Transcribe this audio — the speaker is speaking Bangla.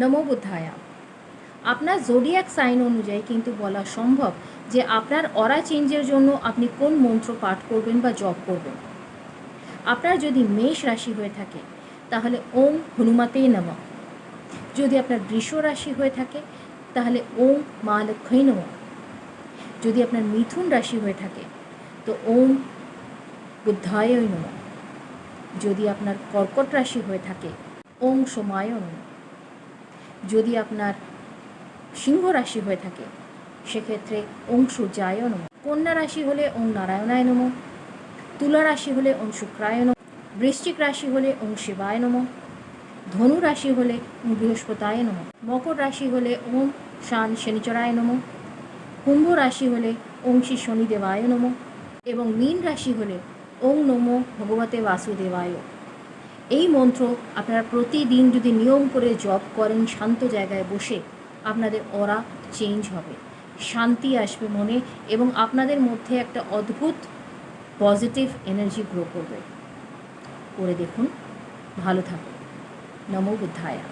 নমো বুদ্ধায়া। আপনার জোডিয়াক সাইন অনুযায়ী কিন্তু বলা সম্ভব যে আপনার অরা চেঞ্জের জন্য আপনি কোন মন্ত্র পাঠ করবেন বা জপ করবেন। আপনার যদি মেষ রাশি হয়ে থাকে তাহলে ওম হনুমতে নমঃ। যদি আপনার বৃষ রাশি হয়ে থাকে তাহলে ওম মা লক্ষ্মী নমঃ। যদি আপনার মিথুন রাশি হয়ে থাকে তো ওম বুদ্ধায় নমঃ। যদি আপনার কর্কট রাশি হয়ে থাকে ওম সোমায় নমঃ। যদি আপনার সিংহ রাশি হয়ে থাকে সেক্ষেত্রে ওম সূর্যায় নমঃ। কন্যা রাশি হলে ওম নারায়ণায় নমঃ। তুলা রাশি হলে ওম শুক্রায় নমঃ। বৃশ্চিক রাশি হলে ওম শিবায় নমঃ। ধনু রাশি হলে ওম বৃহস্পতায় নমঃ। মকর রাশি হলে ওম শান শনিচরায় নমঃ। কুম্ভ রাশি হলে ওম শ্রী শনিদেবায় নমঃ। এবং মীন রাশি হলে ওম নমো ভগবতে বাসুদেবায়। এই মন্ত্র আপনারা প্রতিদিন যদি নিয়ম করে জপ করেন শান্ত জায়গায় বসে, আপনাদের অরা চেঞ্জ হবে, শান্তি আসবে মনে এবং আপনাদের মধ্যে একটা অদ্ভুত পজিটিভ এনার্জি গ্রো করবে। করে দেখুন, ভালো থাকুন। নমো বুদ্ধায়া।